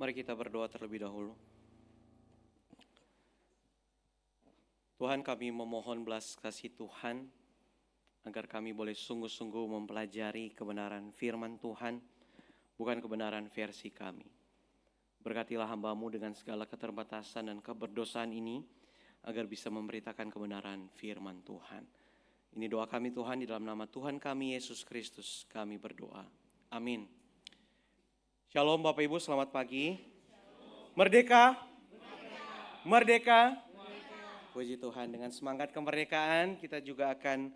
Mari kita berdoa terlebih dahulu. Tuhan, kami memohon belas kasih Tuhan agar kami boleh sungguh-sungguh mempelajari kebenaran firman Tuhan, bukan kebenaran versi kami. Berkatilah hamba-Mu dengan segala keterbatasan dan keberdosaan ini, agar bisa memberitakan kebenaran firman Tuhan. Ini doa kami Tuhan, di dalam nama Tuhan kami Yesus Kristus kami berdoa. Amin. Shalom Bapak Ibu, selamat pagi. Merdeka. Merdeka. Puji Tuhan, dengan semangat kemerdekaan kita juga akan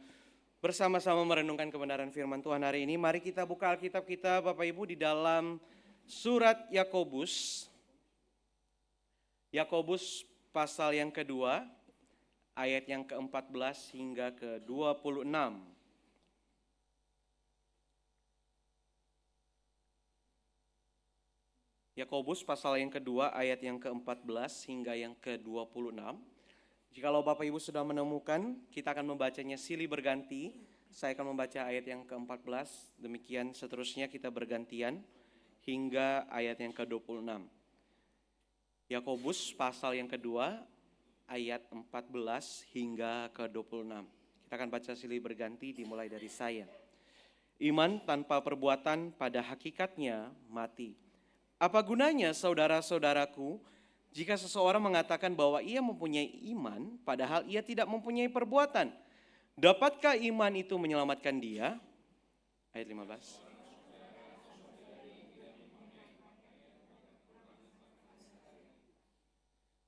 bersama-sama merenungkan kebenaran firman Tuhan hari ini. Mari kita buka Alkitab kita Bapak Ibu di dalam surat Yakobus. Yakobus pasal yang kedua, ayat yang ke-14 hingga ke-26. Yakobus pasal yang kedua, ayat yang ke-14 hingga yang ke-26. Jikalau Bapak Ibu sudah menemukan, kita akan membacanya silih berganti. Saya akan membaca ayat yang ke-14, demikian seterusnya kita bergantian hingga ayat yang ke-26. Yakobus pasal yang kedua, ayat 14 hingga ke-26. Kita akan baca silih berganti dimulai dari saya. Iman tanpa perbuatan pada hakikatnya mati. Apa gunanya saudara-saudaraku, jika seseorang mengatakan bahwa ia mempunyai iman, padahal ia tidak mempunyai perbuatan? Dapatkah iman itu menyelamatkan dia? Ayat 15.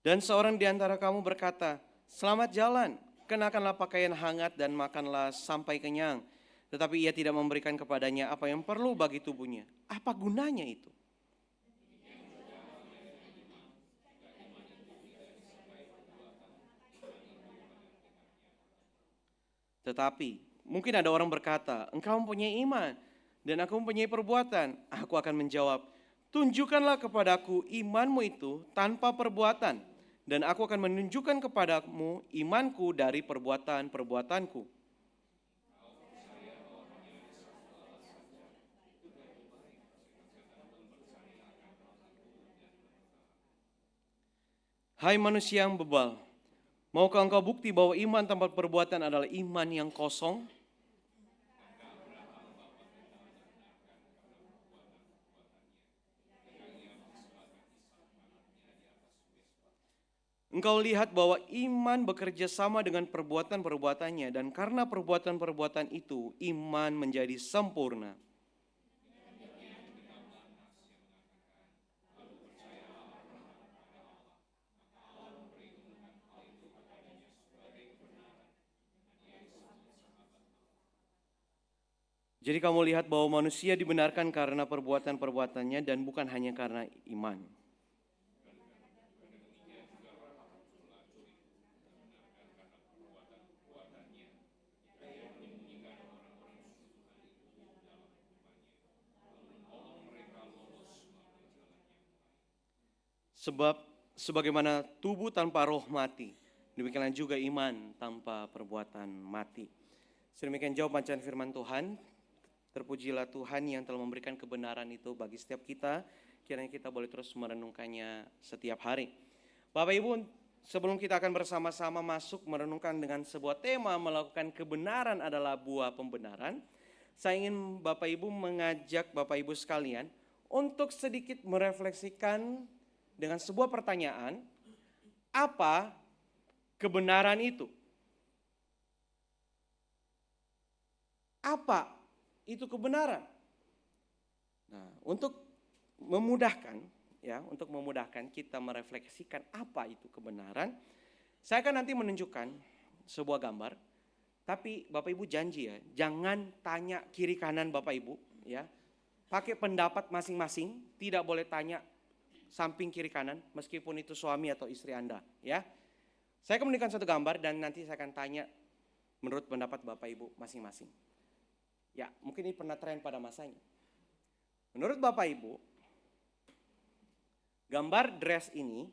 Dan seorang di antara kamu berkata, selamat jalan, kenakanlah pakaian hangat dan makanlah sampai kenyang. Tetapi ia tidak memberikan kepadanya apa yang perlu bagi tubuhnya. Apa gunanya itu? Tetapi mungkin ada orang berkata, engkau mempunyai iman dan aku mempunyai perbuatan. Aku akan menjawab, tunjukkanlah kepadaku imanmu itu tanpa perbuatan, dan aku akan menunjukkan kepadamu imanku dari perbuatan-perbuatanku. Hai manusia yang bebal, maukah engkau bukti bahwa iman tanpa perbuatan adalah iman yang kosong? Engkau lihat bahwa iman bekerja sama dengan perbuatan-perbuatannya, dan karena perbuatan-perbuatan itu iman menjadi sempurna. Jadi kamu lihat bahwa manusia dibenarkan karena perbuatan-perbuatannya dan bukan hanya karena iman. Sebab sebagaimana tubuh tanpa roh mati, demikianlah juga iman tanpa perbuatan mati. Sedemikian jauh bacaan firman Tuhan. Terpujilah Tuhan yang telah memberikan kebenaran itu bagi setiap kita. Kiranya kita boleh terus merenungkannya setiap hari. Bapak Ibu, sebelum kita akan bersama-sama masuk merenungkan dengan sebuah tema melakukan kebenaran adalah buah pembenaran, saya ingin Bapak Ibu mengajak Bapak Ibu sekalian untuk sedikit merefleksikan dengan sebuah pertanyaan, apa kebenaran itu? Apa itu kebenaran? Nah, untuk memudahkan kita merefleksikan apa itu kebenaran, saya akan nanti menunjukkan sebuah gambar. Tapi Bapak Ibu janji ya, jangan tanya kiri kanan Bapak Ibu ya. Pakai pendapat masing-masing, tidak boleh tanya samping kiri kanan meskipun itu suami atau istri Anda ya. Saya akan menunjukkan satu gambar dan nanti saya akan tanya menurut pendapat Bapak Ibu masing-masing. Ya, mungkin ini pernah tren pada masanya. Menurut Bapak Ibu, gambar dress ini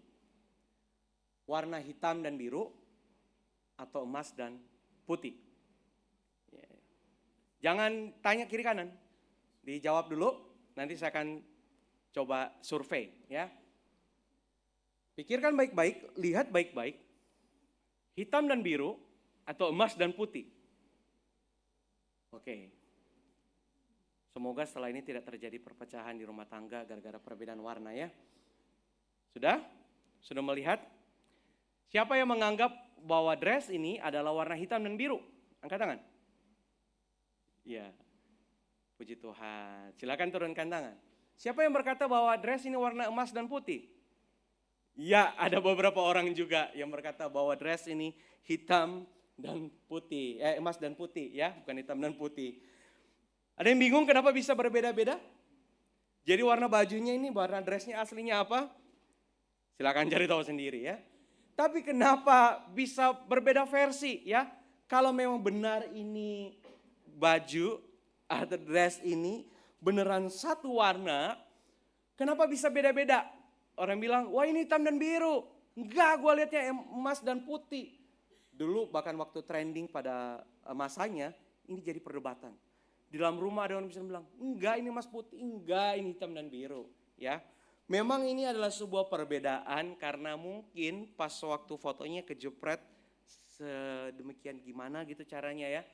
warna hitam dan biru atau emas dan putih? Jangan tanya kiri kanan, dijawab dulu, nanti saya akan Coba survei ya. Pikirkan baik-baik, lihat baik-baik. Hitam dan biru atau emas dan putih. Oke. Semoga setelah ini tidak terjadi perpecahan di rumah tangga gara-gara perbedaan warna ya. Sudah? Sudah melihat? Siapa yang menganggap bahwa dress ini adalah warna hitam dan biru? Angkat tangan. Ya. Puji Tuhan. Silakan turunkan tangan. Siapa yang berkata bahwa dress ini warna emas dan putih? Ya, ada beberapa orang juga yang berkata bahwa dress ini hitam dan putih, emas dan putih ya, bukan hitam dan putih. Ada yang bingung kenapa bisa berbeda-beda? Jadi warna bajunya ini, warna dressnya aslinya apa? Silakan cari tahu sendiri ya. Tapi kenapa bisa berbeda versi ya? Kalau memang benar ini baju atau dress ini beneran satu warna, kenapa bisa beda-beda? Orang bilang, wah ini hitam dan biru. Enggak, gue lihatnya emas dan putih. Dulu bahkan waktu trending pada masanya, ini jadi perdebatan. Di dalam rumah ada orang bisa bilang, enggak ini emas putih, enggak ini hitam dan biru. Ya, memang ini adalah sebuah perbedaan karena mungkin pas waktu fotonya kejepret sedemikian gimana gitu caranya ya.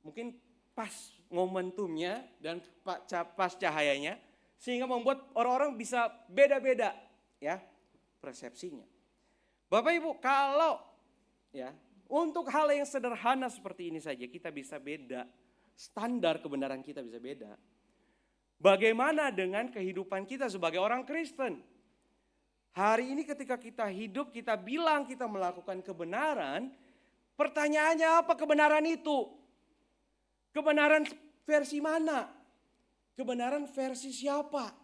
Mungkin pas momentumnya dan pas cahayanya. Sehingga membuat orang-orang bisa beda-beda ya persepsinya. Bapak Ibu, kalau ya untuk hal yang sederhana seperti ini saja kita bisa beda, standar kebenaran kita bisa beda. Bagaimana dengan kehidupan kita sebagai orang Kristen? Hari ini ketika kita hidup, kita bilang kita melakukan kebenaran, pertanyaannya apa kebenaran itu? Kebenaran versi mana? Kebenaran versi siapa?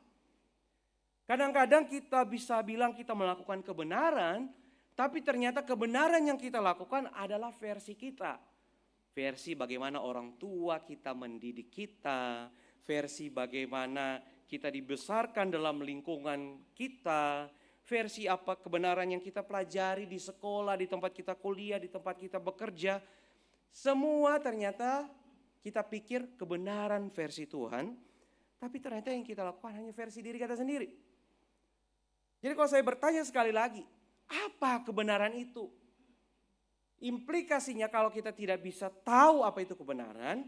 Kadang-kadang kita bisa bilang kita melakukan kebenaran, tapi ternyata kebenaran yang kita lakukan adalah versi kita. Versi bagaimana orang tua kita mendidik kita, versi bagaimana kita dibesarkan dalam lingkungan kita, versi apa kebenaran yang kita pelajari di sekolah, di tempat kita kuliah, di tempat kita bekerja. Semua ternyata kita pikir kebenaran versi Tuhan. Tapi ternyata yang kita lakukan hanya versi diri kita sendiri. Jadi kalau saya bertanya sekali lagi, apa kebenaran itu? Implikasinya kalau kita tidak bisa tahu apa itu kebenaran,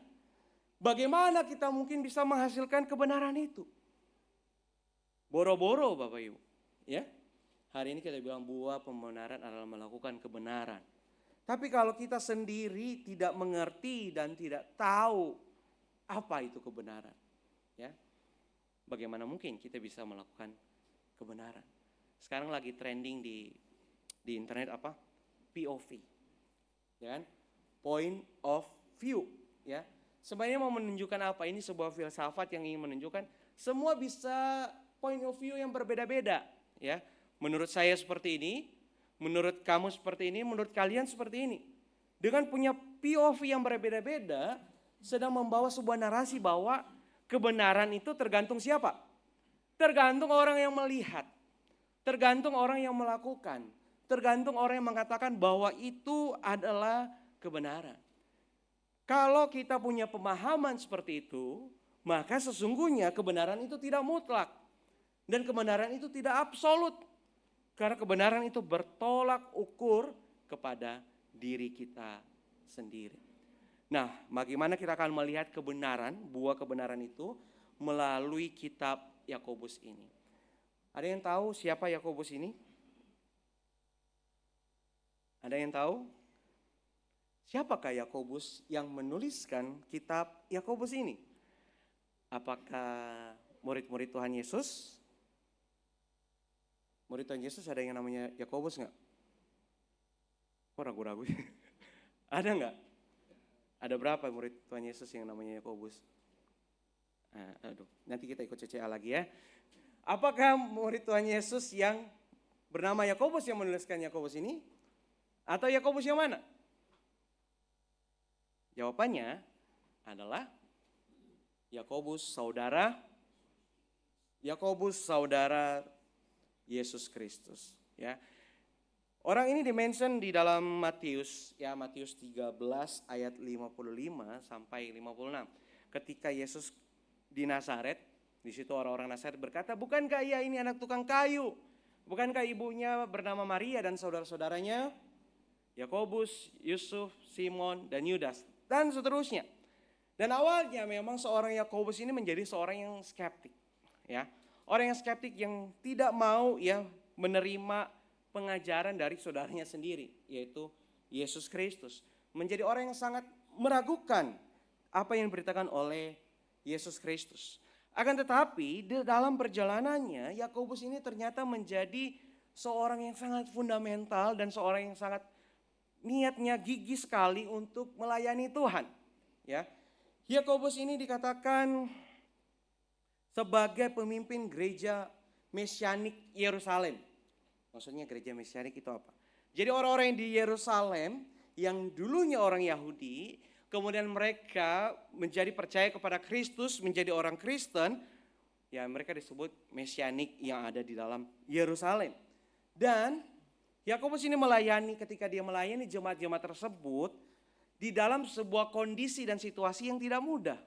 bagaimana kita mungkin bisa menghasilkan kebenaran itu? Boro-boro Bapak Ibu. Ya, hari ini kita bilang buah pembenaran adalah melakukan kebenaran. Tapi kalau kita sendiri tidak mengerti dan tidak tahu apa itu kebenaran. Ya, bagaimana mungkin kita bisa melakukan kebenaran? Sekarang lagi trending di internet apa? POV, ya kan? Point of view, ya. Sebenarnya mau menunjukkan apa? Ini sebuah filsafat yang ingin menunjukkan semua bisa point of view yang berbeda-beda, ya. Menurut saya seperti ini, menurut kamu seperti ini, menurut kalian seperti ini. Dengan punya POV yang berbeda-beda, sedang membawa sebuah narasi bahwa kebenaran itu tergantung siapa? Tergantung orang yang melihat. Tergantung orang yang melakukan. Tergantung orang yang mengatakan bahwa itu adalah kebenaran. Kalau kita punya pemahaman seperti itu, maka sesungguhnya kebenaran itu tidak mutlak. Dan kebenaran itu tidak absolut. Karena kebenaran itu bertolak ukur kepada diri kita sendiri. Nah, bagaimana kita akan melihat kebenaran, buah kebenaran itu melalui kitab Yakobus ini. Ada yang tahu siapa Yakobus ini? Ada yang tahu? Siapakah Yakobus yang menuliskan kitab Yakobus ini? Apakah murid-murid Tuhan Yesus? Murid Tuhan Yesus ada yang namanya Yakobus enggak? Kok ragu-ragu? Ada enggak? Ada berapa murid Tuhan Yesus yang namanya Yakobus? Nanti kita ikut CCA lagi ya. Apakah murid Tuhan Yesus yang bernama Yakobus yang menuliskan Yakobus ini? Atau Yakobus yang mana? Jawabannya adalah Yakobus saudara Yesus Kristus. Ya. Orang ini dimention di dalam Matius 13 ayat 55 sampai 56. Ketika Yesus di Nazaret, Di situ orang-orang Nazaret berkata, bukankah ia ini anak tukang kayu? Bukankah ibunya bernama Maria dan saudara-saudaranya? Yakobus, Yusuf, Simon, dan Yudas, dan seterusnya. Dan awalnya memang seorang Yakobus ini menjadi seorang yang skeptik. Ya, orang yang skeptik yang tidak mau ya menerima pengajaran dari saudaranya sendiri, yaitu Yesus Kristus. Menjadi orang yang sangat meragukan apa yang diberitakan oleh Yesus Kristus. Akan tetapi di dalam perjalanannya Yakobus ini ternyata menjadi seorang yang sangat fundamental dan seorang yang sangat niatnya gigih sekali untuk melayani Tuhan. Ya, Yakobus ini dikatakan sebagai pemimpin gereja Mesianik Yerusalem. Maksudnya gereja Mesianik itu apa? Jadi orang-orang di Yerusalem yang dulunya orang Yahudi, kemudian mereka menjadi percaya kepada Kristus, menjadi orang Kristen, ya mereka disebut Mesianik yang ada di dalam Yerusalem. Dan Yakobus ini melayani, ketika dia melayani jemaat-jemaat tersebut di dalam sebuah kondisi dan situasi yang tidak mudah.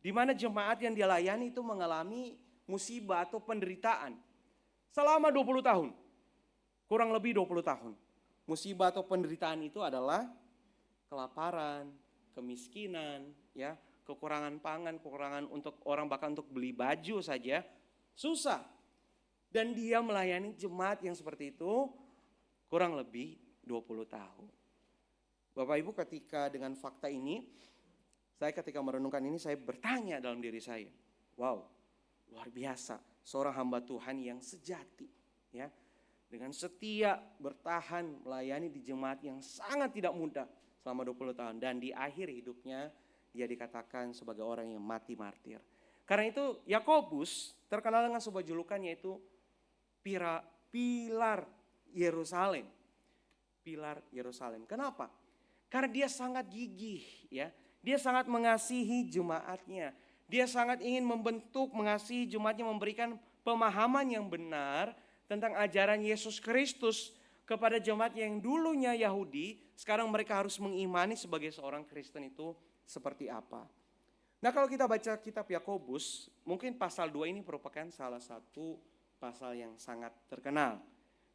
Di mana jemaat yang dia layani itu mengalami musibah atau penderitaan selama 20 tahun. Kurang lebih 20 tahun. Musibah atau penderitaan itu adalah kelaparan, kemiskinan, ya, kekurangan pangan, kekurangan untuk orang bahkan untuk beli baju saja susah. Dan dia melayani jemaat yang seperti itu kurang lebih 20 tahun. Bapak Ibu, ketika dengan fakta ini, saya ketika merenungkan ini saya bertanya dalam diri saya, wow, luar biasa, seorang hamba Tuhan yang sejati, ya. Dengan setia bertahan melayani di jemaat yang sangat tidak mudah selama 20 tahun. Dan di akhir hidupnya dia dikatakan sebagai orang yang mati martir. Karena itu Yakobus terkenal dengan sebuah julukan yaitu pilar Yerusalem. Pilar Yerusalem. Kenapa? Karena dia sangat gigih, ya. Dia sangat mengasihi jemaatnya. Dia sangat ingin membentuk, mengasihi jemaatnya, memberikan pemahaman yang benar tentang ajaran Yesus Kristus kepada jemaat yang dulunya Yahudi, sekarang mereka harus mengimani sebagai seorang Kristen itu seperti apa. Nah, kalau kita baca kitab Yakobus, mungkin pasal 2 ini merupakan salah satu pasal yang sangat terkenal.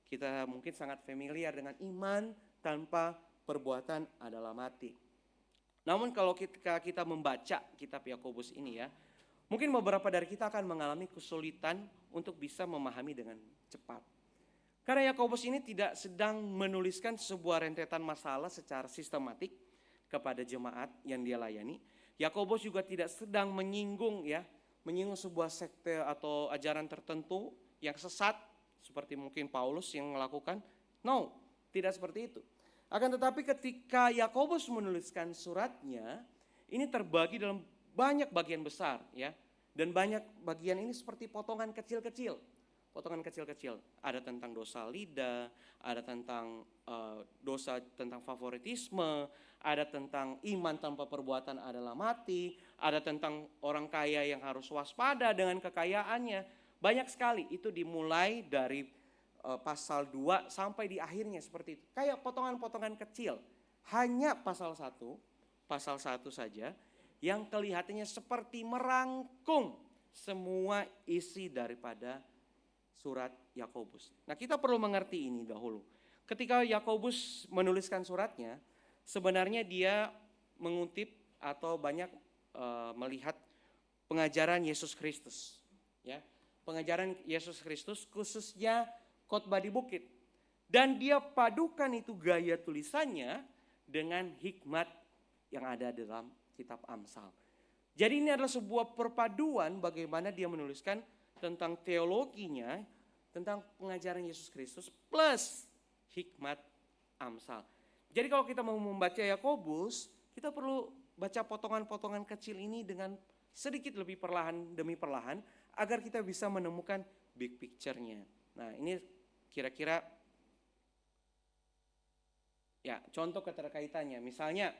Kita mungkin sangat familiar dengan iman tanpa perbuatan adalah mati. Namun kalau kita membaca kitab Yakobus ini ya, mungkin beberapa dari kita akan mengalami kesulitan untuk bisa memahami dengan cepat. Karena Yakobus ini tidak sedang menuliskan sebuah rentetan masalah secara sistematik kepada jemaat yang dia layani. Yakobus juga tidak sedang menyinggung sebuah sekte atau ajaran tertentu yang sesat seperti mungkin Paulus yang melakukan. No, tidak seperti itu. Akan tetapi ketika Yakobus menuliskan suratnya, ini terbagi dalam banyak bagian besar ya. Dan banyak bagian ini seperti potongan kecil-kecil. Potongan kecil-kecil. Ada tentang dosa lidah, ada tentang dosa tentang favoritisme, ada tentang iman tanpa perbuatan adalah mati, ada tentang orang kaya yang harus waspada dengan kekayaannya. Banyak sekali, itu dimulai dari pasal 2 sampai di akhirnya seperti itu. Kayak potongan-potongan kecil. Hanya pasal 1 saja yang kelihatannya seperti merangkum semua isi daripada surat Yakobus. Nah, kita perlu mengerti ini dahulu. Ketika Yakobus menuliskan suratnya, sebenarnya dia mengutip atau banyak melihat pengajaran Yesus Kristus, ya. Pengajaran Yesus Kristus khususnya khotbah di bukit. Dan dia padukan itu gaya tulisannya dengan hikmat yang ada dalam kitab Amsal. Jadi ini adalah sebuah perpaduan bagaimana dia menuliskan tentang teologinya, tentang pengajaran Yesus Kristus plus hikmat Amsal. Jadi kalau kita mau membaca Yakobus, kita perlu baca potongan-potongan kecil ini dengan sedikit lebih perlahan demi perlahan agar kita bisa menemukan big picture-nya. Nah, ini kira-kira ya contoh keterkaitannya. Misalnya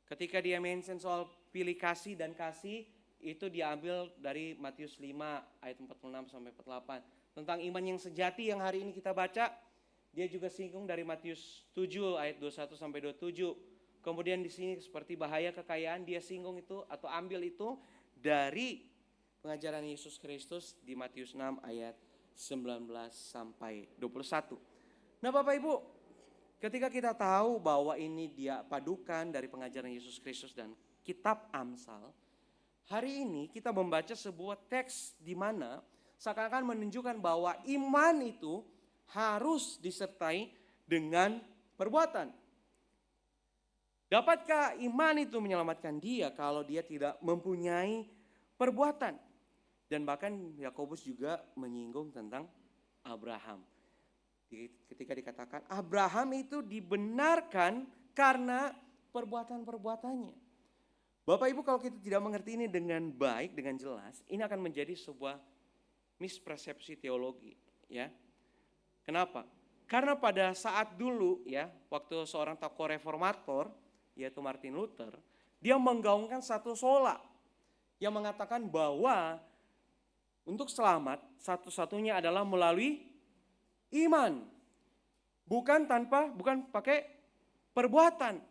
ketika dia mention soal pilih kasih dan kasih, itu diambil dari Matius 5 ayat 46 sampai 48. Tentang iman yang sejati yang hari ini kita baca, dia juga singgung dari Matius 7 ayat 21 sampai 27. Kemudian di sini seperti bahaya kekayaan, dia singgung itu atau ambil itu dari pengajaran Yesus Kristus di Matius 6 ayat 19 sampai 21. Nah Bapak Ibu, ketika kita tahu bahwa ini dia padukan dari pengajaran Yesus Kristus dan kitab Amsal, hari ini kita membaca sebuah teks di mana seakan-akan menunjukkan bahwa iman itu harus disertai dengan perbuatan. Dapatkah iman itu menyelamatkan dia kalau dia tidak mempunyai perbuatan? Dan bahkan Yakobus juga menyinggung tentang Abraham. Ketika dikatakan Abraham itu dibenarkan karena perbuatan-perbuatannya. Bapak Ibu, kalau kita tidak mengerti ini dengan baik, dengan jelas, ini akan menjadi sebuah mispersepsi teologi, ya. Kenapa? Karena pada saat dulu, ya, waktu seorang tokoh reformator, yaitu Martin Luther, dia menggaungkan satu sola yang mengatakan bahwa untuk selamat satu-satunya adalah melalui iman. Bukan pakai perbuatan.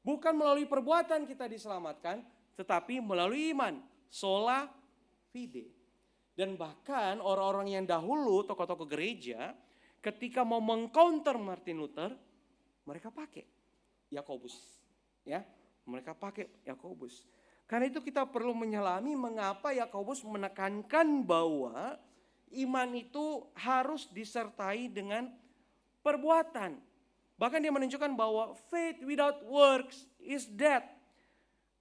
Bukan melalui perbuatan kita diselamatkan, tetapi melalui iman. Sola fide. Dan bahkan orang-orang yang dahulu, tokoh-tokoh gereja, ketika mau mengcounter Martin Luther, mereka pakai Yakobus. Ya, mereka pakai Yakobus. Karena itu kita perlu menyelami mengapa Yakobus menekankan bahwa iman itu harus disertai dengan perbuatan. Bahkan dia menunjukkan bahwa faith without works is dead.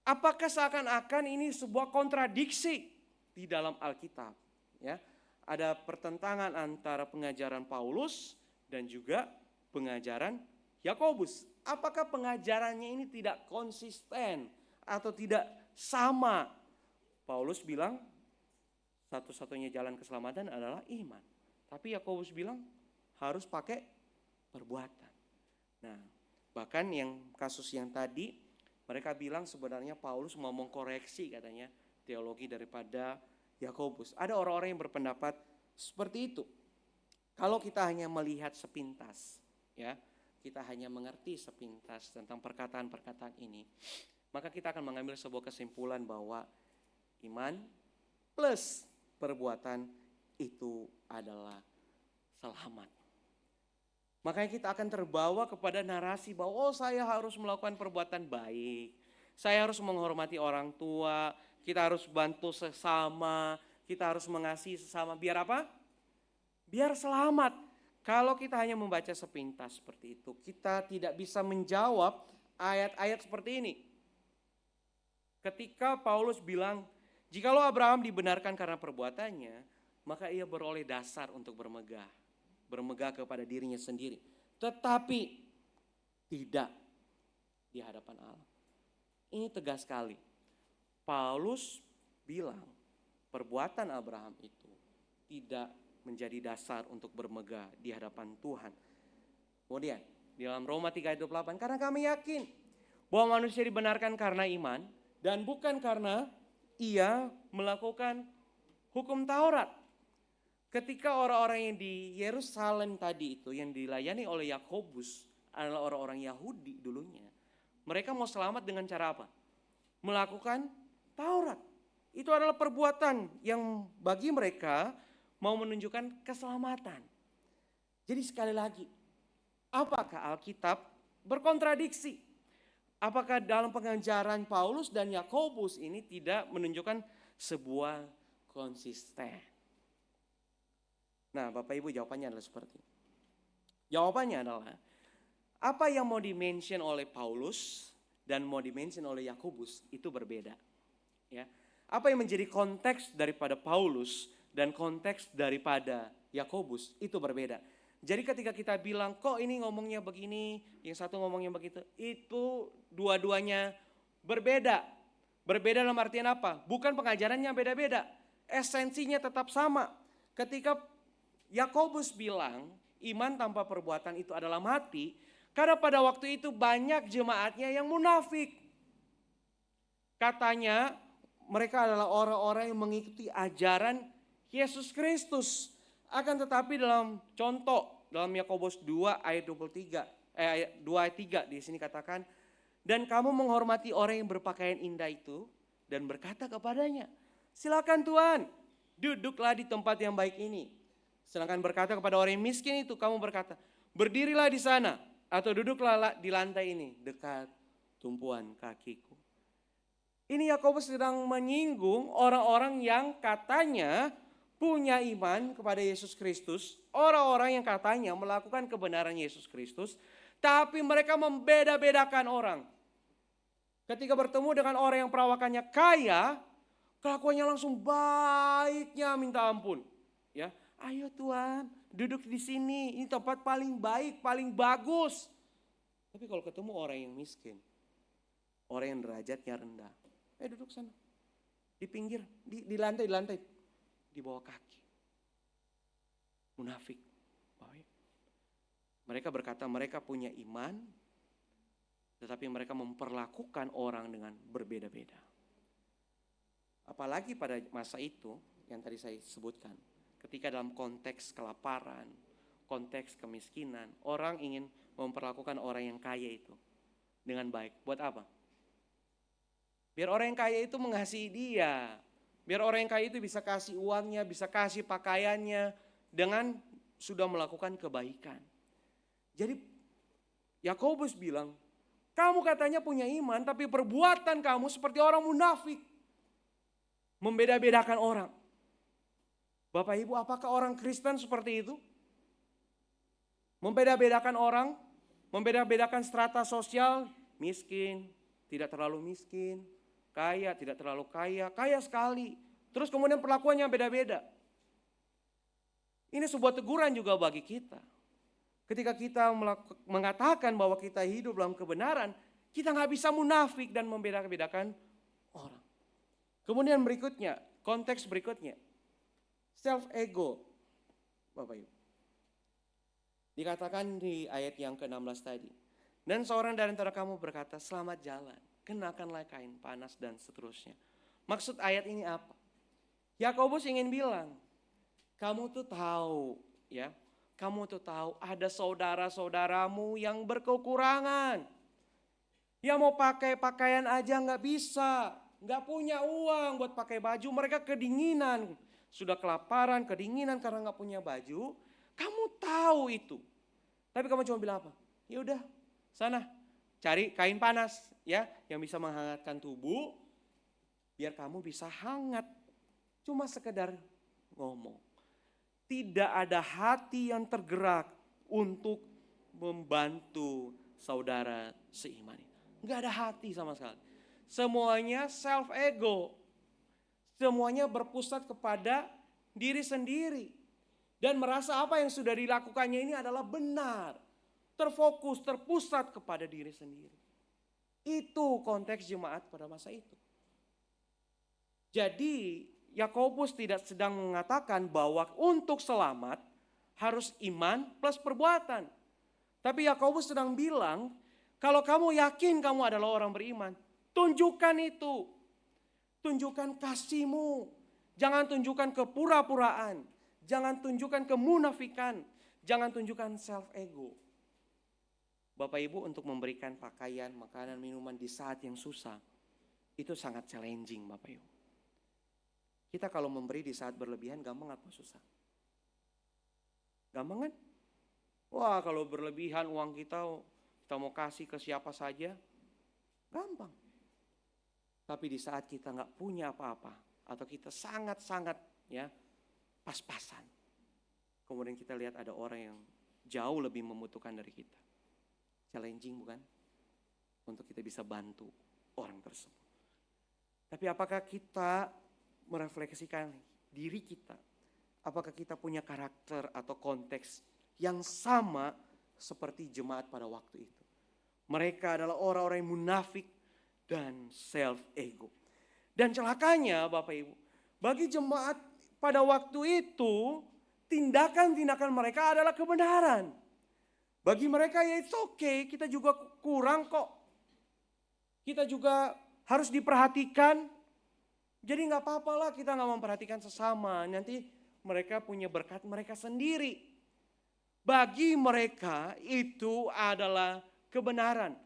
Apakah seakan-akan ini sebuah kontradiksi di dalam Alkitab? Ya, ada pertentangan antara pengajaran Paulus dan juga pengajaran Yakobus. Apakah pengajarannya ini tidak konsisten atau tidak sama? Paulus bilang satu-satunya jalan keselamatan adalah iman. Tapi Yakobus bilang harus pakai perbuatan. Nah, bahkan yang kasus yang tadi mereka bilang sebenarnya Paulus mau mengkoreksi katanya teologi daripada Yakobus. Ada orang-orang yang berpendapat seperti itu. Kalau kita hanya melihat sepintas, ya, kita hanya mengerti sepintas tentang perkataan-perkataan ini, maka kita akan mengambil sebuah kesimpulan bahwa iman plus perbuatan itu adalah selamat. Makanya kita akan terbawa kepada narasi bahwa saya harus melakukan perbuatan baik, saya harus menghormati orang tua, kita harus bantu sesama, kita harus mengasihi sesama. Biar apa? Biar selamat. Kalau kita hanya membaca sepintas seperti itu, kita tidak bisa menjawab ayat-ayat seperti ini. Ketika Paulus bilang, jikalau Abraham dibenarkan karena perbuatannya, maka ia beroleh dasar untuk bermegah kepada dirinya sendiri. Tetapi tidak di hadapan Allah. Ini tegas sekali. Paulus bilang perbuatan Abraham itu tidak menjadi dasar untuk bermegah di hadapan Tuhan. Kemudian di dalam Roma 3 ayat 28, karena kami yakin bahwa manusia dibenarkan karena iman dan bukan karena ia melakukan hukum Taurat. Ketika orang-orang yang di Yerusalem tadi itu yang dilayani oleh Yakobus adalah orang-orang Yahudi dulunya. Mereka mau selamat dengan cara apa? Melakukan Taurat. Itu adalah perbuatan yang bagi mereka mau menunjukkan keselamatan. Jadi sekali lagi, apakah Alkitab berkontradiksi? Apakah dalam pengajaran Paulus dan Yakobus ini tidak menunjukkan sebuah konsisten? Nah, Bapak Ibu, jawabannya adalah seperti ini. Jawabannya adalah apa yang mau dimention oleh Paulus dan mau dimention oleh Yakobus itu berbeda. Ya. Apa yang menjadi konteks daripada Paulus dan konteks daripada Yakobus itu berbeda. Jadi ketika kita bilang kok ini ngomongnya begini, yang satu ngomongnya begitu, itu dua-duanya berbeda. Berbeda dalam artian apa? Bukan pengajarannya beda-beda, esensinya tetap sama. Ketika Yakobus bilang iman tanpa perbuatan itu adalah mati, karena pada waktu itu banyak jemaatnya yang munafik. Katanya mereka adalah orang-orang yang mengikuti ajaran Yesus Kristus. Akan tetapi dalam contoh dalam Yakobus 2 ayat 2 ayat 3 di sini katakan, dan kamu menghormati orang yang berpakaian indah itu dan berkata kepadanya, Silakan Tuhan, duduklah di tempat yang baik ini. Sedangkan berkata kepada orang yang miskin itu, kamu berkata, berdirilah di sana atau duduklah di lantai ini dekat tumpuan kakiku. Ini Yakobus sedang menyinggung orang-orang yang katanya punya iman kepada Yesus Kristus. Orang-orang yang katanya melakukan kebenaran Yesus Kristus. Tapi mereka membeda-bedakan orang. Ketika bertemu dengan orang yang perawakannya kaya, kelakuannya langsung baiknya minta ampun. Ya, ayo Tuhan, duduk di sini. Ini tempat paling baik, paling bagus. Tapi kalau ketemu orang yang miskin, orang yang derajatnya rendah, duduk sana. Di pinggir, di lantai, di bawah kaki. Munafik. Mereka berkata mereka punya iman, tetapi mereka memperlakukan orang dengan berbeda-beda. Apalagi pada masa itu yang tadi saya sebutkan. Ketika dalam konteks kelaparan, konteks kemiskinan, orang ingin memperlakukan orang yang kaya itu dengan baik. Buat apa? Biar orang yang kaya itu mengasihi dia. Biar orang yang kaya itu bisa kasih uangnya, bisa kasih pakaiannya dengan sudah melakukan kebaikan. Jadi Yakobus bilang, kamu katanya punya iman tapi perbuatan kamu seperti orang munafik. Membeda-bedakan orang. Bapak Ibu, apakah orang Kristen seperti itu? Membeda-bedakan orang, membeda-bedakan strata sosial, miskin, tidak terlalu miskin, kaya, tidak terlalu kaya, kaya sekali. Terus kemudian perlakuannya beda-beda. Ini sebuah teguran juga bagi kita. Ketika kita mengatakan bahwa kita hidup dalam kebenaran, kita nggak bisa munafik dan membeda-bedakan orang. Kemudian berikutnya, konteks berikutnya, self-ego. Bapak Ibu. Dikatakan di ayat yang ke-16 tadi. Dan seorang dari antara kamu berkata, selamat jalan, kenakanlah kain panas dan seterusnya. Maksud ayat ini apa? Yakobus ingin bilang, kamu tuh tahu ya. Kamu tuh tahu ada saudara-saudaramu yang berkekurangan. Yang mau pakai pakaian aja gak bisa. Gak punya uang buat pakai baju. Mereka kedinginan. Sudah kelaparan, kedinginan karena gak punya baju. Kamu tahu itu. Tapi kamu cuma bilang apa? Ya udah, sana cari kain panas ya yang bisa menghangatkan tubuh. Biar kamu bisa hangat. Cuma sekedar ngomong. Tidak ada hati yang tergerak untuk membantu saudara seiman. Enggak ada hati sama sekali. Semuanya self ego. Semuanya berpusat kepada diri sendiri. Dan merasa apa yang sudah dilakukannya ini adalah benar. Terfokus, terpusat kepada diri sendiri. Itu konteks jemaat pada masa itu. Jadi Yakobus tidak sedang mengatakan bahwa untuk selamat harus iman plus perbuatan. Tapi Yakobus sedang bilang, kalau kamu yakin kamu adalah orang beriman, tunjukkan itu. Tunjukkan kasihmu. Jangan tunjukkan kepura-puraan. Jangan tunjukkan kemunafikan. Jangan tunjukkan self-ego. Bapak Ibu, untuk memberikan pakaian, makanan, minuman di saat yang susah, itu sangat challenging Bapak Ibu. Kita kalau memberi di saat berlebihan gampang atau susah? Gampang kan? Wah, kalau berlebihan uang kita mau kasih ke siapa saja, gampang. Tapi di saat kita nggak punya apa-apa atau kita sangat-sangat ya pas-pasan, kemudian kita lihat ada orang yang jauh lebih membutuhkan dari kita, challenging bukan? Untuk kita bisa bantu orang tersebut. Tapi apakah kita merefleksikan diri kita? Apakah kita punya karakter atau konteks yang sama seperti jemaat pada waktu itu? Mereka adalah orang-orang yang munafik dan self-ego. Dan celakanya Bapak Ibu, bagi jemaat pada waktu itu, tindakan-tindakan mereka adalah kebenaran. Bagi mereka ya it's okay, kita juga kurang kok. Kita juga harus diperhatikan. Jadi gak apa-apa lah kita gak memperhatikan sesama. Nanti mereka punya berkat mereka sendiri. Bagi mereka itu adalah kebenaran.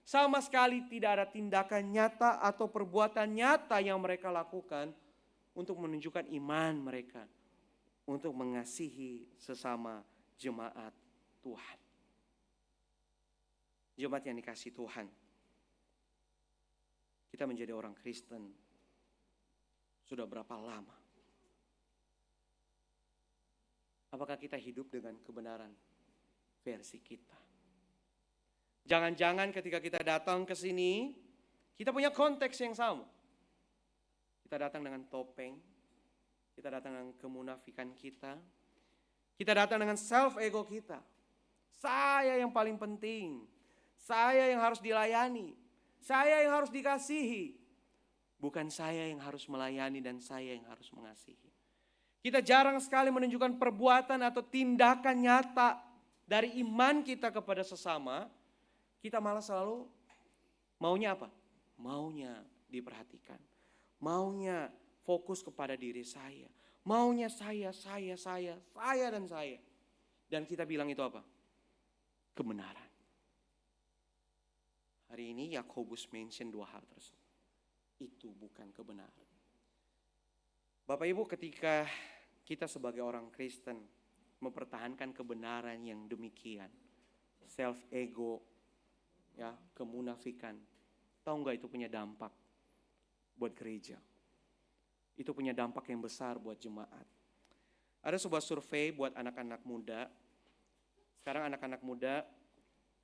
Sama sekali tidak ada tindakan nyata atau perbuatan nyata yang mereka lakukan untuk menunjukkan iman mereka untuk mengasihi sesama jemaat Tuhan. Jemaat yang dikasihi Tuhan. Kita menjadi orang Kristen sudah berapa lama? Apakah kita hidup dengan kebenaran versi kita? Jangan-jangan ketika kita datang ke sini, kita punya konteks yang sama. Kita datang dengan topeng, kita datang dengan kemunafikan kita datang dengan self-ego kita. Saya yang paling penting, saya yang harus dilayani, saya yang harus dikasihi. Bukan saya yang harus melayani dan saya yang harus mengasihi. Kita jarang sekali menunjukkan perbuatan atau tindakan nyata dari iman kita kepada sesama. Kita malah selalu maunya apa? Maunya diperhatikan. Maunya fokus kepada diri saya. Maunya saya. Dan kita bilang itu apa? Kebenaran. Hari ini Yakobus mention 2 hal tersebut. Itu bukan kebenaran. Bapak Ibu, ketika kita sebagai orang Kristen mempertahankan kebenaran yang demikian, self-ego, ya, kemunafikan, tahu nggak itu punya dampak buat gereja? Itu punya dampak yang besar buat jemaat. Ada sebuah survei buat anak-anak muda. Sekarang anak-anak muda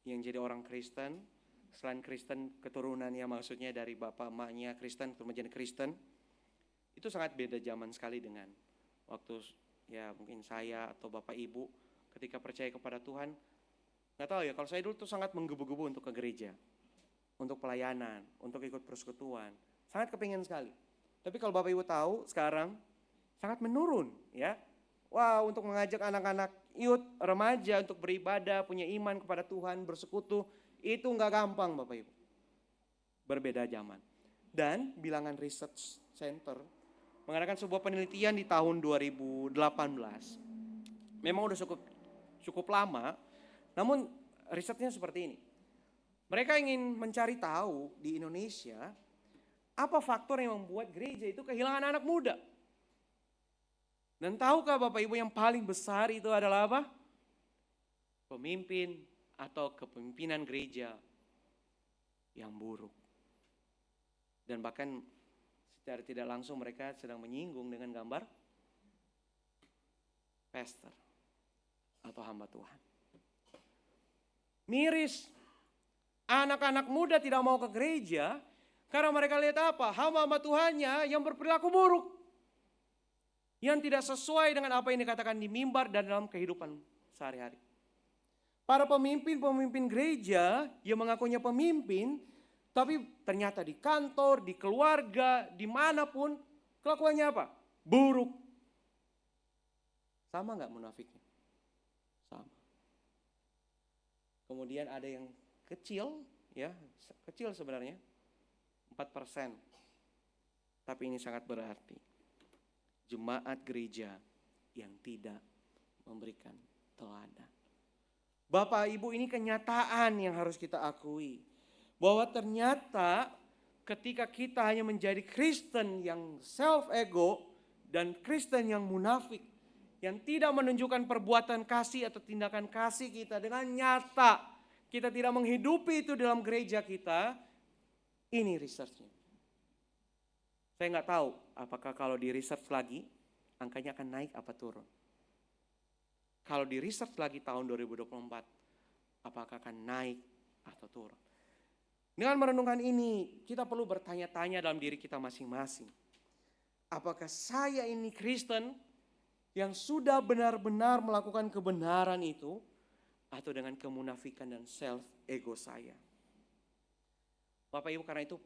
yang jadi orang Kristen, selain Kristen keturunannya, maksudnya dari bapak emaknya Kristen, kemudian Kristen, itu sangat beda zaman sekali dengan waktu ya mungkin saya atau bapak ibu ketika percaya kepada Tuhan. Gak tahu ya, kalau saya dulu tuh sangat menggebu-gebu untuk ke gereja, untuk pelayanan, untuk ikut persekutuan, sangat kepingin sekali. Tapi kalau bapak ibu tahu sekarang sangat menurun ya. Wah, untuk mengajak anak-anak youth, remaja untuk beribadah, punya iman kepada Tuhan, bersekutu, itu gak gampang Bapak Ibu. Berbeda zaman. Dan bilangan Research Center mengadakan sebuah penelitian di tahun 2018. Memang udah cukup lama, namun risetnya seperti ini. Mereka ingin mencari tahu di Indonesia apa faktor yang membuat gereja itu kehilangan anak muda. Dan tahukah Bapak Ibu yang paling besar itu adalah apa? Pemimpin atau kepemimpinan gereja yang buruk. Dan bahkan secara tidak langsung mereka sedang menyinggung dengan gambar pastor atau hamba Tuhan. Miris, anak-anak muda tidak mau ke gereja karena mereka lihat apa? Hamba-hamba Tuhannya yang berperilaku buruk. Yang tidak sesuai dengan apa yang dikatakan di mimbar dan dalam kehidupan sehari-hari. Para pemimpin-pemimpin gereja yang mengakunya pemimpin, tapi ternyata di kantor, di keluarga, dimanapun, kelakuannya apa? Buruk. Sama nggak munafiknya? Sama. Kemudian ada yang kecil, ya kecil sebenarnya, 4%. Tapi ini sangat berarti. Jemaat gereja yang tidak memberikan teladan. Bapak Ibu, ini kenyataan yang harus kita akui. Bahwa ternyata ketika kita hanya menjadi Kristen yang self-ego dan Kristen yang munafik, yang tidak menunjukkan perbuatan kasih atau tindakan kasih kita dengan nyata, kita tidak menghidupi itu dalam gereja kita, ini researchnya. Saya nggak tahu apakah kalau di research lagi, angkanya akan naik apa turun. Kalau di research lagi tahun 2024, apakah akan naik atau turun? Dengan merenungkan ini, kita perlu bertanya-tanya dalam diri kita masing-masing. Apakah saya ini Kristen yang sudah benar-benar melakukan kebenaran itu, atau dengan kemunafikan dan self-ego saya? Bapak Ibu, karena itu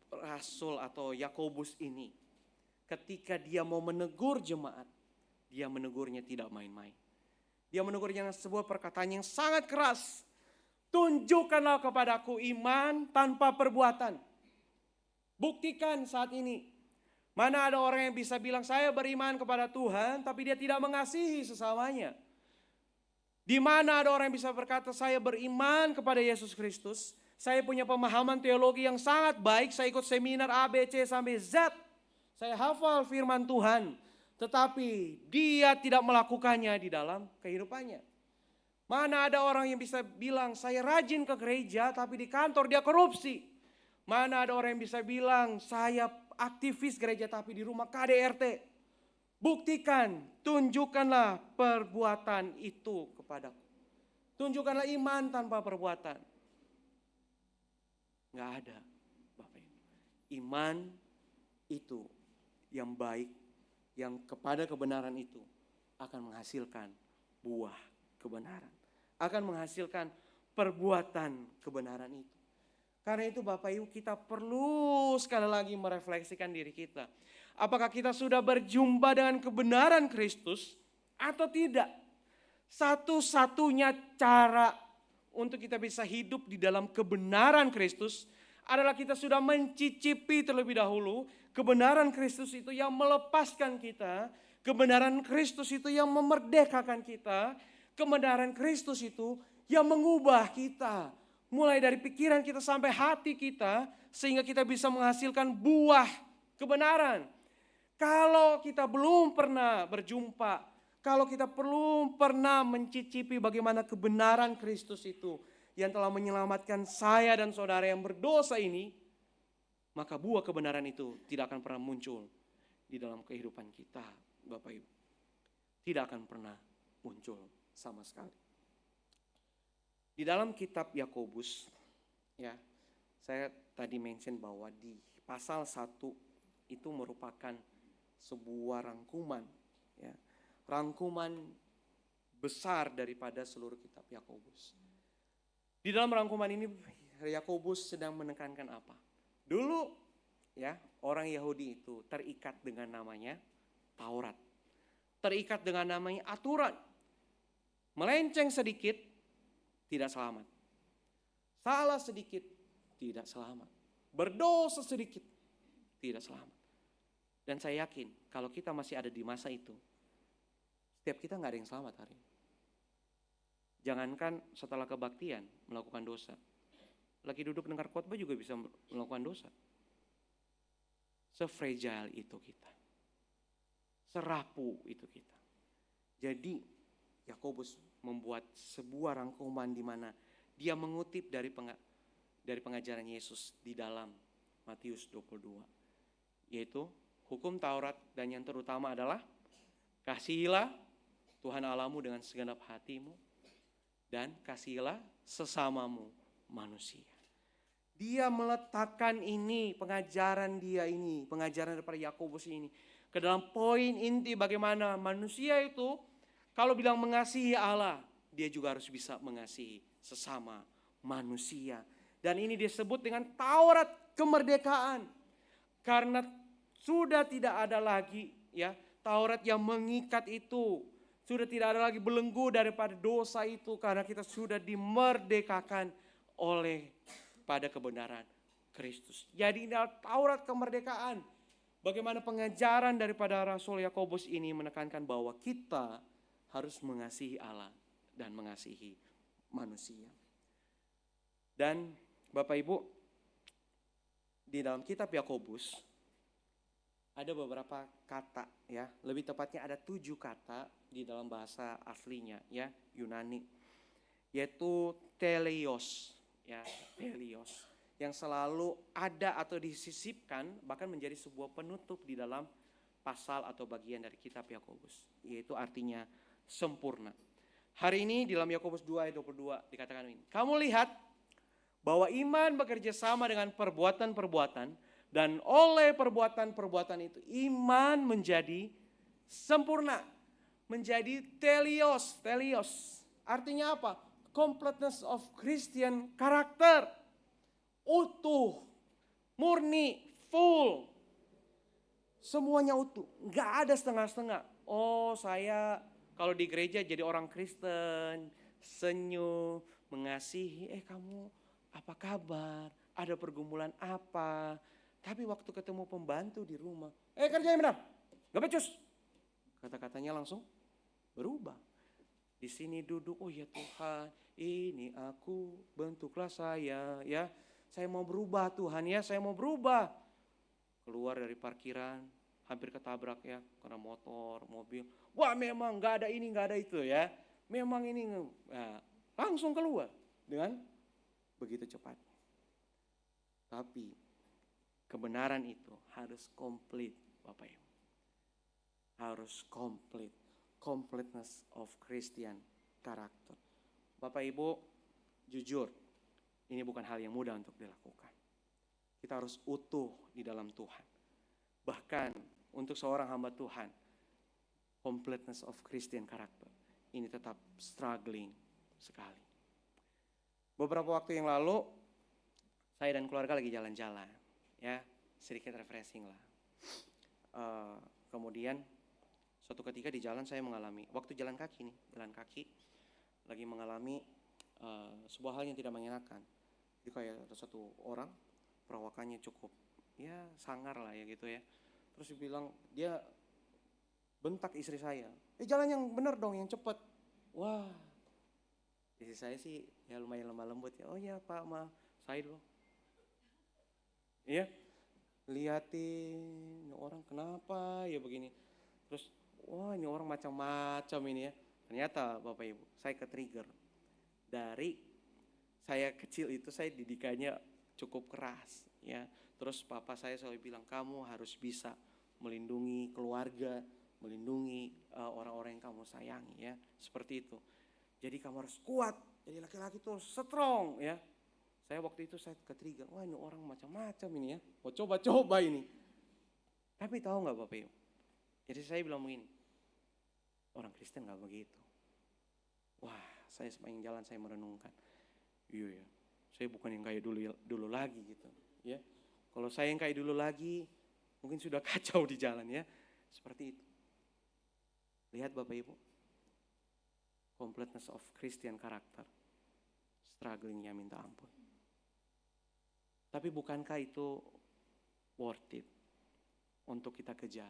Rasul atau Yakobus ini, ketika dia mau menegur jemaat, dia menegurnya tidak main-main. Dia menegurnya dengan sebuah perkataan yang sangat keras. Tunjukkanlah kepadaku iman tanpa perbuatan. Buktikan saat ini. Mana ada orang yang bisa bilang saya beriman kepada Tuhan tapi dia tidak mengasihi sesamanya. Di mana ada orang yang bisa berkata saya beriman kepada Yesus Kristus. Saya punya pemahaman teologi yang sangat baik. Saya ikut seminar A, B, C sampai Z. Saya hafal firman Tuhan, tetapi dia tidak melakukannya di dalam kehidupannya. Mana ada orang yang bisa bilang saya rajin ke gereja tapi di kantor dia korupsi. Mana ada orang yang bisa bilang saya aktivis gereja tapi di rumah KDRT. Buktikan, tunjukkanlah perbuatan itu kepadaku. Tunjukkanlah iman tanpa perbuatan. Nggak ada, Bapak Ibu. Iman itu yang baik, yang kepada kebenaran itu akan menghasilkan buah kebenaran. Akan menghasilkan perbuatan kebenaran itu. Karena itu Bapak Ibu, kita perlu sekali lagi merefleksikan diri kita. Apakah kita sudah berjumpa dengan kebenaran Kristus atau tidak? Satu-satunya cara untuk kita bisa hidup di dalam kebenaran Kristus adalah kita sudah mencicipi terlebih dahulu kebenaran Kristus itu yang melepaskan kita, kebenaran Kristus itu yang memerdekakan kita, kebenaran Kristus itu yang mengubah kita. Mulai dari pikiran kita sampai hati kita sehingga kita bisa menghasilkan buah kebenaran. Kalau kita belum pernah berjumpa, kalau kita belum pernah mencicipi bagaimana kebenaran Kristus itu yang telah menyelamatkan saya dan saudara yang berdosa ini, maka buah kebenaran itu tidak akan pernah muncul di dalam kehidupan kita, Bapak Ibu. Tidak akan pernah muncul sama sekali. Di dalam kitab Yakobus, ya, saya tadi mention bahwa di pasal 1 itu merupakan sebuah rangkuman, ya, rangkuman besar daripada seluruh kitab Yakobus. Di dalam rangkuman ini Yakobus sedang menekankan apa? Dulu ya, orang Yahudi itu terikat dengan namanya Taurat. Terikat dengan namanya aturan. Melenceng sedikit tidak selamat. Salah sedikit tidak selamat. Berdosa sedikit tidak selamat. Dan saya yakin kalau kita masih ada di masa itu, setiap kita gak ada yang selamat hari ini. Jangankan setelah kebaktian melakukan dosa. Lagi duduk dengar khotbah juga bisa melakukan dosa. Se-fragile itu kita. Serapuh itu kita. Jadi Yakobus membuat sebuah rangkuman di mana dia mengutip dari pengajaran Yesus di dalam Matius 22. Yaitu hukum Taurat dan yang terutama adalah kasihilah Tuhan Allahmu dengan segenap hatimu dan kasihilah sesamamu manusia. Dia meletakkan ini, pengajaran daripada Yakobus ini ke dalam poin inti bagaimana manusia itu kalau bilang mengasihi Allah, dia juga harus bisa mengasihi sesama manusia. Dan ini disebut dengan Taurat kemerdekaan. Karena sudah tidak ada lagi ya Taurat yang mengikat itu. Sudah tidak ada lagi belenggu daripada dosa itu karena kita sudah dimerdekakan oleh pada kebenaran Kristus. Jadi ini adalah Taurat kemerdekaan. Bagaimana pengajaran daripada Rasul Yakobus ini menekankan bahwa kita harus mengasihi Allah dan mengasihi manusia. Dan Bapak Ibu, di dalam kitab Yakobus ada beberapa kata ya, lebih tepatnya ada 7 kata di dalam bahasa aslinya ya, Yunani. Yaitu teleios ya, teleios yang selalu ada atau disisipkan bahkan menjadi sebuah penutup di dalam pasal atau bagian dari kitab Yakobus, yaitu artinya sempurna. Hari ini di dalam Yakobus 2 ayat 22 dikatakan ini. Kamu lihat bahwa iman bekerja sama dengan perbuatan-perbuatan dan oleh perbuatan-perbuatan itu iman menjadi sempurna. Menjadi teleios. Teleios artinya apa? Completeness of Christian character. Utuh, murni, full. Semuanya utuh, gak ada setengah-setengah. Oh saya kalau di gereja jadi orang Kristen, senyum, mengasihi, kamu apa kabar? Ada pergumulan apa? Tapi waktu ketemu pembantu di rumah, kerjain benar, gak becus. Kata-katanya langsung berubah. Di sini duduk, oh ya Tuhan, ini aku, bentuklah saya, ya. Saya mau berubah Tuhan ya, saya mau berubah. Keluar dari parkiran, hampir ketabrak ya, karena motor, mobil. Wah memang nggak ada ini, nggak ada itu ya. Memang ini, nah, langsung keluar dengan begitu cepat. Tapi kebenaran itu harus komplit, Bapak Ibu. Harus komplit. Completeness of Christian character. Bapak Ibu, jujur, ini bukan hal yang mudah untuk dilakukan. Kita harus utuh di dalam Tuhan. Bahkan untuk seorang hamba Tuhan, completeness of Christian character ini tetap struggling sekali. Beberapa waktu yang lalu, saya dan keluarga lagi jalan-jalan, ya sedikit refreshing lah. Kemudian suatu ketika di jalan saya mengalami, waktu jalan kaki, lagi mengalami sebuah hal yang tidak mengenakan. Jadi kayak ada satu orang, perawakannya cukup ya sangar lah ya gitu ya. Terus dia bentak istri saya, jalan yang benar dong, yang cepat. Wah, istri saya sih ya lumayan lemah lembut ya. Oh ya Pak, maaf, saya dulu. Iya, liatin orang kenapa ya begini. Terus wah ini orang macam-macam ini ya. Ternyata Bapak Ibu, saya ke-trigger. Dari saya kecil itu saya didikannya cukup keras ya. Terus papa saya selalu bilang kamu harus bisa melindungi keluarga, melindungi orang-orang yang kamu sayangi ya. Seperti itu. Jadi kamu harus kuat. Jadi laki-laki itu strong ya. Saya waktu itu saya ke-trigger. Wah ini orang macam-macam ini ya. Mau coba-coba ini. Tapi tahu gak Bapak Ibu? Jadi saya bilang begini. Orang Kristen gak begitu. Wah saya sepanjang jalan saya merenungkan. Iya ya. Saya bukan yang kayak dulu lagi gitu. Ya. Kalau saya yang kayak dulu lagi. Mungkin sudah kacau di jalan ya. Seperti itu. Lihat Bapak Ibu. Completeness of Christian character. Strugglingnya minta ampun. Tapi bukankah itu worth it untuk kita kejar?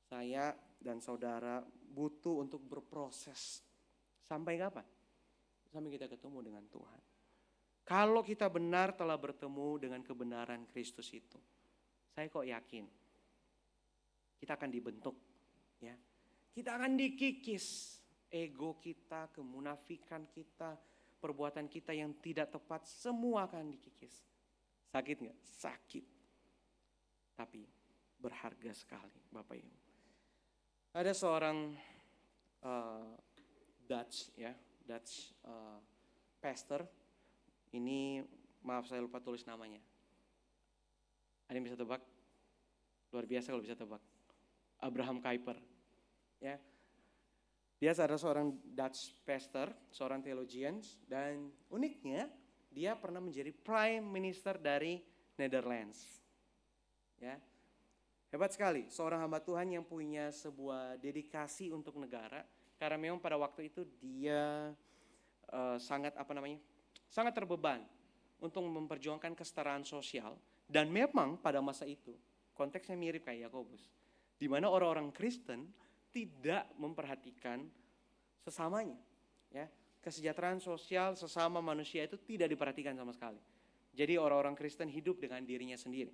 Saya dan saudara butuh untuk berproses. Sampai kapan? Sampai kita ketemu dengan Tuhan. Kalau kita benar telah bertemu dengan kebenaran Kristus itu, saya kok yakin kita akan dibentuk. Ya, kita akan dikikis ego kita, kemunafikan kita, perbuatan kita yang tidak tepat, semua akan dikikis. Sakit gak? Sakit. Tapi berharga sekali Bapak Ibu. Ada seorang Dutch pastor. Ini maaf saya lupa tulis namanya. Ada yang bisa tebak? Luar biasa kalau bisa tebak. Abraham Kuyper. Ya. Dia adalah seorang Dutch pastor, seorang theologian, dan uniknya dia pernah menjadi prime minister dari Netherlands. Ya. Hebat sekali, seorang hamba Tuhan yang punya sebuah dedikasi untuk negara, karena memang pada waktu itu dia sangat terbeban untuk memperjuangkan kesetaraan sosial, dan memang pada masa itu konteksnya mirip kayak Yakobus, di mana orang-orang Kristen tidak memperhatikan sesamanya, ya. Kesejahteraan sosial sesama manusia itu tidak diperhatikan sama sekali. Jadi orang-orang Kristen hidup dengan dirinya sendiri.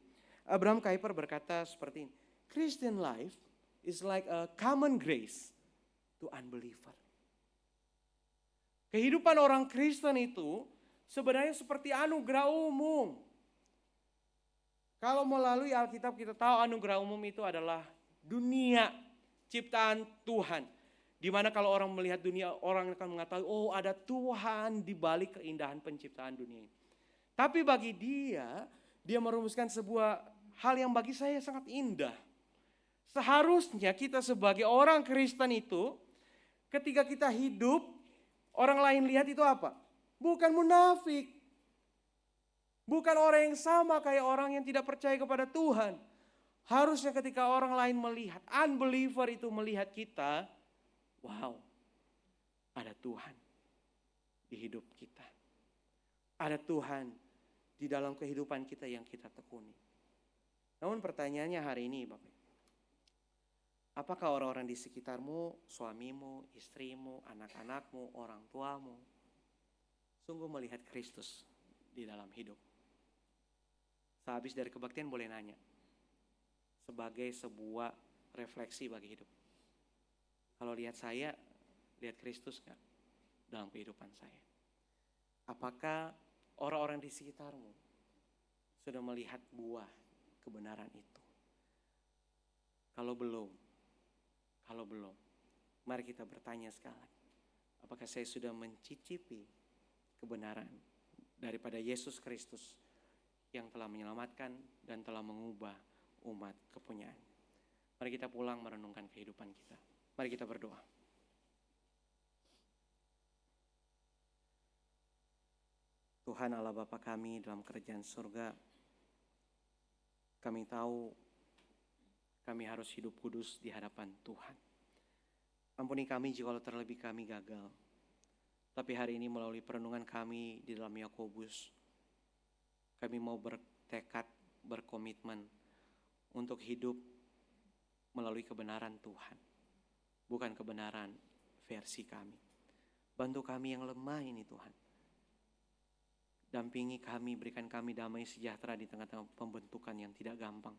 Abraham Kuyper berkata seperti ini, Christian life is like a common grace to unbeliever. Kehidupan orang Kristen itu sebenarnya seperti anugerah umum. Kalau melalui Alkitab kita tahu anugerah umum itu adalah dunia ciptaan Tuhan. Di mana kalau orang melihat dunia, orang akan mengatakan, oh ada Tuhan di balik keindahan penciptaan dunia ini. Tapi bagi dia merumuskan sebuah hal yang bagi saya sangat indah. Seharusnya kita sebagai orang Kristen itu, ketika kita hidup, orang lain lihat itu apa? Bukan munafik. Bukan orang yang sama kayak orang yang tidak percaya kepada Tuhan. Harusnya ketika orang lain melihat, unbeliever itu melihat kita, wow, ada Tuhan di hidup kita. Ada Tuhan di dalam kehidupan kita yang kita tekuni. Namun pertanyaannya hari ini Bapak, apakah orang-orang di sekitarmu, suamimu, istrimu, anak-anakmu, orang tuamu, sungguh melihat Kristus di dalam hidup? Sehabis dari kebaktian boleh nanya. sebagai sebuah refleksi bagi hidup. Kalau lihat saya, lihat Kristus nggak dalam kehidupan saya? Apakah orang-orang di sekitarmu sudah melihat buah kebenaran itu? Kalau belum, mari kita bertanya sekali. Apakah saya sudah mencicipi kebenaran daripada Yesus Kristus yang telah menyelamatkan dan telah mengubah umat kepunyaan? Mari kita pulang merenungkan kehidupan kita. Mari kita berdoa. Tuhan Allah Bapa kami dalam kerajaan surga, kami tahu kami harus hidup kudus di hadapan Tuhan. Ampuni kami jika terlebih kami gagal. Tapi hari ini melalui perenungan kami di dalam Yakobus, kami mau bertekad, berkomitmen untuk hidup melalui kebenaran Tuhan, bukan kebenaran versi kami. Bantu kami yang lemah ini Tuhan. Dampingi kami, berikan kami damai sejahtera di tengah-tengah pembentukan yang tidak gampang.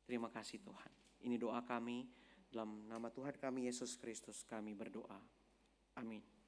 Terima kasih Tuhan. Ini doa kami, dalam nama Tuhan kami Yesus Kristus kami berdoa. Amin.